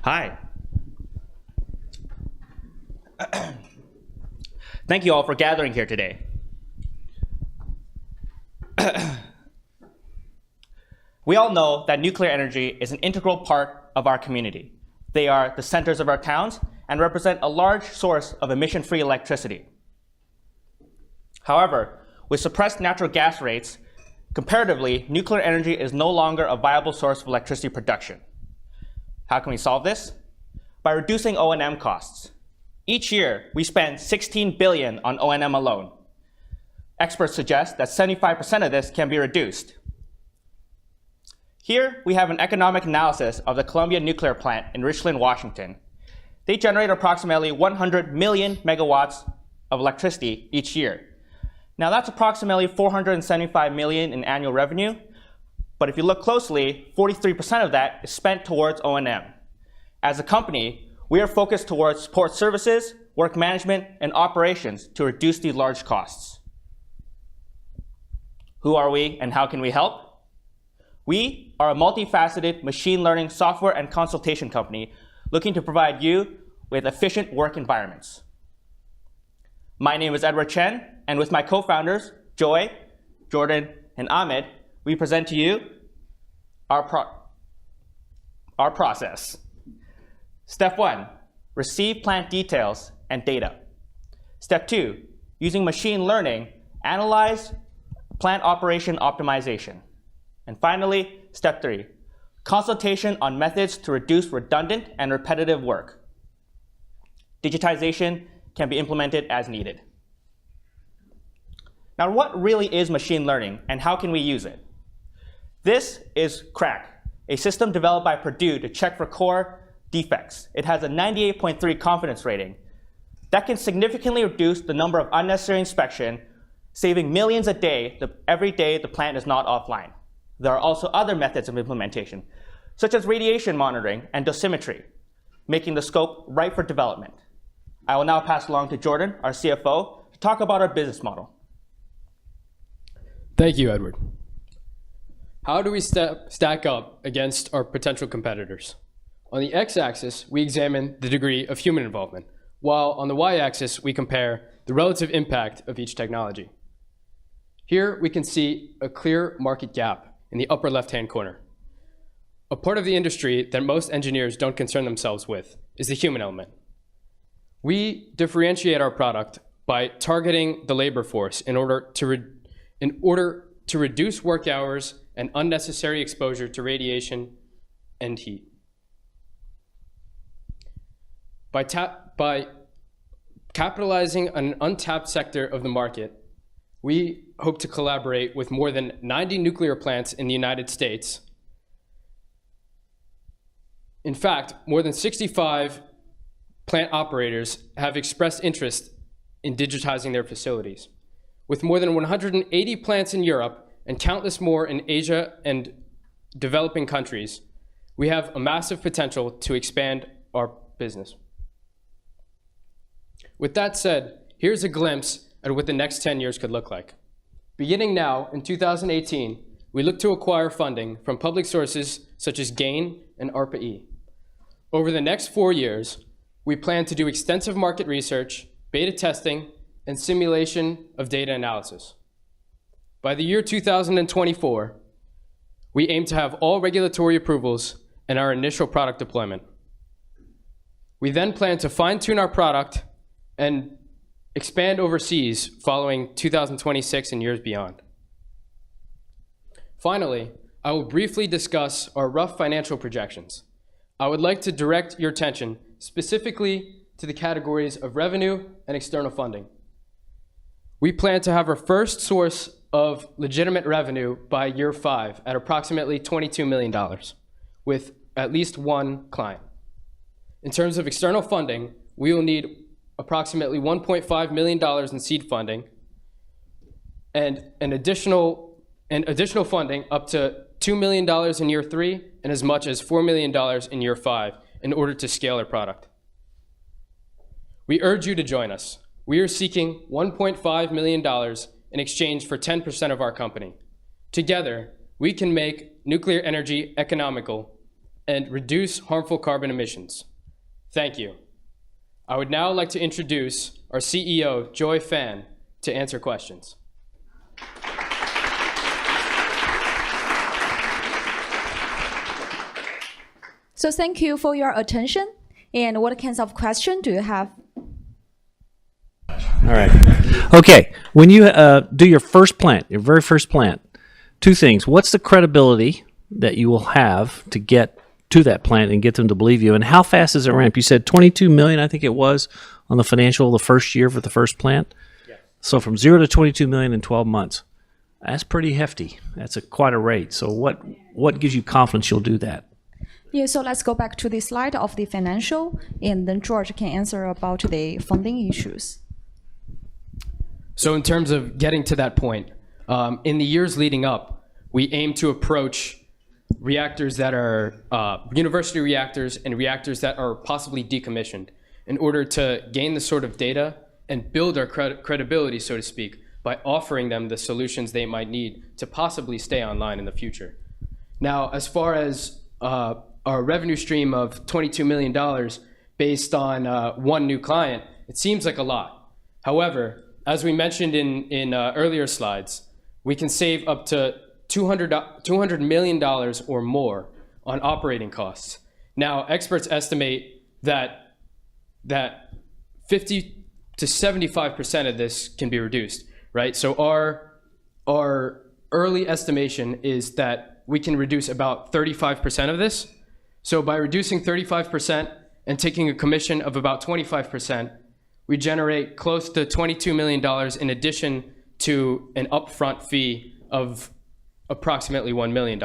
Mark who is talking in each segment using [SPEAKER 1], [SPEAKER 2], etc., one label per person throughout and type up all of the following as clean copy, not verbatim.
[SPEAKER 1] Hi. Thank you all for gathering here today. We all know that nuclear energy is an integral part of our community. They are the centers of our towns and represent a large source of emission-free electricity. However, with suppressed natural gas rates, comparatively, nuclear energy is no longer a viable source of electricity production. How can we solve this? By reducing O&M costs. Each year, we spend $16 billion on O&M alone. Experts suggest that 75% of this can be reduced. Here, we have an economic analysis of the Columbia Nuclear Plant in Richland, Washington. They generate approximately 100 million megawatts of electricity each year. Now, that's approximately 475 million in annual revenue, but if you look closely, 43% of that is spent towards O&M. As a company, we are focused towards support services, work management, and operations to reduce these large costs. Who are we and how can we help? We are a multifaceted machine learning software and consultation company looking to provide you with efficient work environments. My name is Edward Chen, and with my co-founders, Joy, Jordan, and Ahmed, we present to you our process. Step 1, receive plant details and data. Step 2, using machine learning, analyze plant operation optimization. And finally, step 3, consultation on methods to reduce redundant and repetitive work. Digitization can be implemented as needed. Now, what really is machine learning and how can we use it? This is Crack, a system developed by Purdue to check for core defects. It has a 98.3 confidence rating. That can significantly reduce the number of unnecessary inspection, saving millions a day every day the plant is not offline. There are also other methods of implementation, such as radiation monitoring and dosimetry, making the scope ripe for development. I will now pass along to Jordan, our CFO, to talk about our business model.
[SPEAKER 2] Thank you, Edward. How do we stack up against our potential competitors? On the x-axis, we examine the degree of human involvement, while on the y-axis, we compare the relative impact of each technology. Here, we can see a clear market gap in the upper left-hand corner. A part of the industry that most engineers don't concern themselves with is the human element. We differentiate our product by targeting the labor force in order to reduce work hours and unnecessary exposure to radiation and heat. By capitalizing on an untapped sector of the market, we hope to collaborate with more than 90 nuclear plants in the United States. In fact, more than 65 plant operators have expressed interest in digitizing their facilities. With more than 180 plants in Europe and countless more in Asia and developing countries, we have a massive potential to expand our business. With that said, here's a glimpse at what the next 10 years could look like. Beginning now, in 2018, we look to acquire funding from public sources such as GAIN and ARPA-E. Over the next 4 years, we plan to do extensive market research, beta testing, and simulation of data analysis. By the year 2024, we aim to have all regulatory approvals and our initial product deployment. We then plan to fine-tune our product and expand overseas following 2026 and years beyond. Finally, I will briefly discuss our rough financial projections. I would like to direct your attention specifically to the categories of revenue and external funding. We plan to have our first source of legitimate revenue by year 5 at approximately $22 million, with at least one client. In terms of external funding, we will need approximately $1.5 million in seed funding and additional funding up to $2 million in year 3 and as much as $4 million in year 5 in order to scale our product. We urge you to join us. We are seeking $1.5 million in exchange for 10% of our company. Together, we can make nuclear energy economical and reduce harmful carbon emissions. Thank you. I would now like to introduce our CEO, Joy Fan, to answer questions.
[SPEAKER 3] So thank you for your attention. And what kinds of questions do you have?
[SPEAKER 4] All right. Okay. When you do your first plant, your very first plant, two things. What's the credibility that you will have to get to that plant and get them to believe you? And how fast is it ramp? You said 22 million, I think it was, on the financial the first year for the first plant. Yeah. So from 0 to 22 million in 12 months. That's pretty hefty. That's quite a rate. So what gives you confidence you'll do that?
[SPEAKER 3] Yeah, so let's go back to the slide of the financial, and then George can answer about the funding issues.
[SPEAKER 2] So in terms of getting to that point, in the years leading up, we aim to approach reactors that are university reactors and reactors that are possibly decommissioned in order to gain the sort of data and build our credibility, so to speak, by offering them the solutions they might need to possibly stay online in the future. Now, as far as our revenue stream of $22 million based on one new client, it seems like a lot. However, as we mentioned in earlier slides, we can save up to $200 million or more on operating costs. Now, experts estimate that 50 to 75% of this can be reduced, right? So our early estimation is that we can reduce about 35% of this. So by reducing 35% and taking a commission of about 25%, we generate close to $22 million in addition to an upfront fee of approximately $1 million.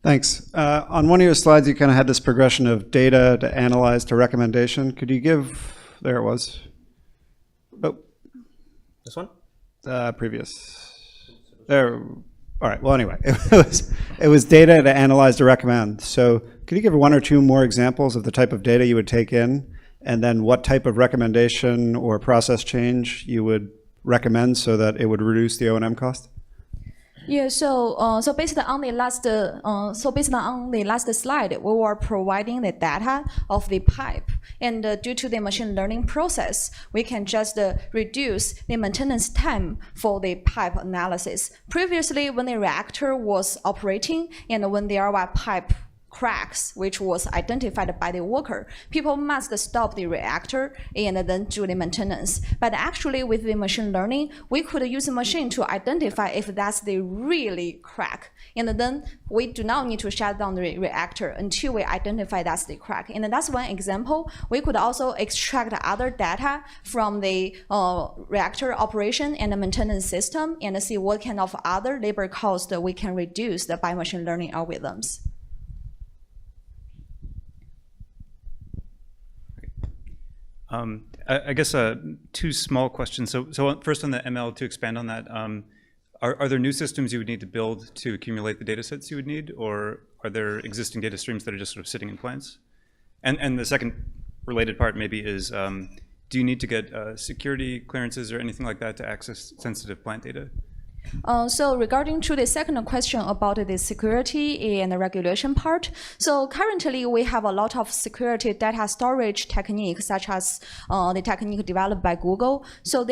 [SPEAKER 5] Thanks. On one of your slides, you kind of had this progression of data to analyze to recommendation. Could you give, there it was. Oh.
[SPEAKER 1] This one?
[SPEAKER 5] Previous. There. All right. Well, anyway, it was data to analyze to recommend. So could you give one or two more examples of the type of data you would take in, and then what type of recommendation or process change you would recommend so that it would reduce the O&M cost?
[SPEAKER 3] Yeah, so based on the last slide, we were providing the data of the pipe, and due to the machine learning process, we can just reduce the maintenance time for the pipe analysis. Previously, when the reactor was operating and when there were pipe cracks, which was identified by the worker, people must stop the reactor and then do the maintenance. But actually, with the machine learning, we could use a machine to identify if that's the really crack. And then we do not need to shut down the reactor until we identify that's the crack. And that's one example. We could also extract other data from the reactor operation and the maintenance system and see what kind of other labor costs we can reduce by machine learning algorithms.
[SPEAKER 6] I guess two small questions. So first on the ML, to expand on that, are there new systems you would need to build to accumulate the data sets you would need, or are there existing data streams that are just sort of sitting in plants? And the second related part maybe is, do you need to get security clearances or anything like that to access sensitive plant data?
[SPEAKER 3] So regarding to the second question about the security and the regulation part, so currently we have a lot of security data storage techniques, such as the technique developed by Google. So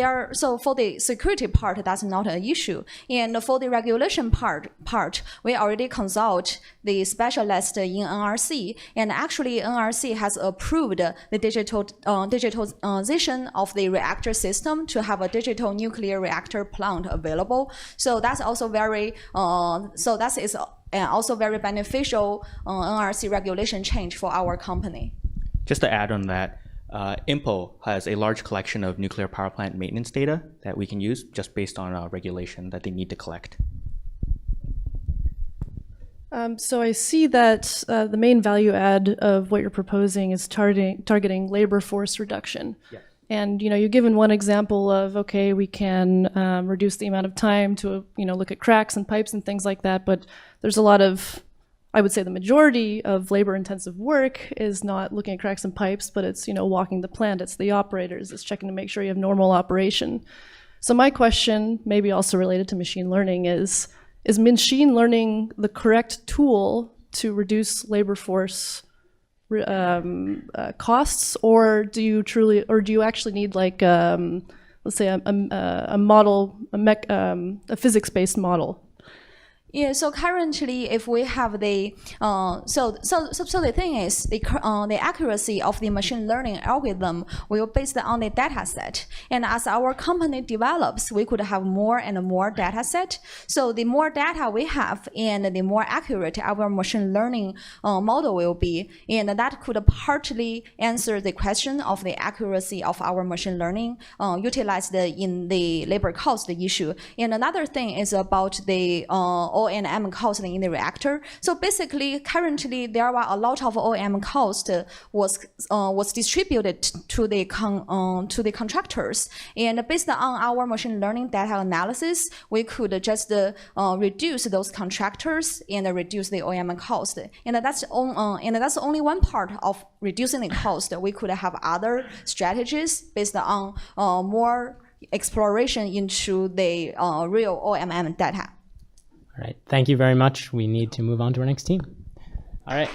[SPEAKER 3] for the security part, that's not an issue. And for the regulation part, we already consult the specialist in NRC, and actually NRC has approved the digitalization of the reactor system to have a digital nuclear reactor plant available. So that's also very also very beneficial NRC regulation change for our company.
[SPEAKER 1] Just to add on that, IMPO has a large collection of nuclear power plant maintenance data that we can use just based on regulation that they need to collect.
[SPEAKER 7] So I see that the main value add of what you're proposing is targeting labor force reduction. Yeah. And you've given one example of, okay, we can reduce the amount of time to look at cracks and pipes and things like that. But there's a lot of, I would say the majority of labor-intensive work is not looking at cracks and pipes, but it's walking the plant, it's the operators, it's checking to make sure you have normal operation. So my question, maybe also related to machine learning, is is machine learning the correct tool to reduce labor force costs, or do you actually need like let's say a model, a physics-based model?
[SPEAKER 3] Yeah, so currently, if we have the so the thing is the accuracy of the machine learning algorithm will based on the data set, and as our company develops, we could have more and more data set. So the more data we have, and the more accurate our machine learning model will be, and that could partly answer the question of the accuracy of our machine learning utilized in the labor cost issue. And another thing is about the O&M cost in the reactor. So basically, currently there are a lot of O&M cost was distributed to the contractors, and based on our machine learning data analysis, we could just reduce those contractors and reduce the O&M cost. And that's only one part of reducing the cost. We could have other strategies based on more exploration into the real O&M data.
[SPEAKER 8] All right, thank you very much. We need to move on to our next team. All right.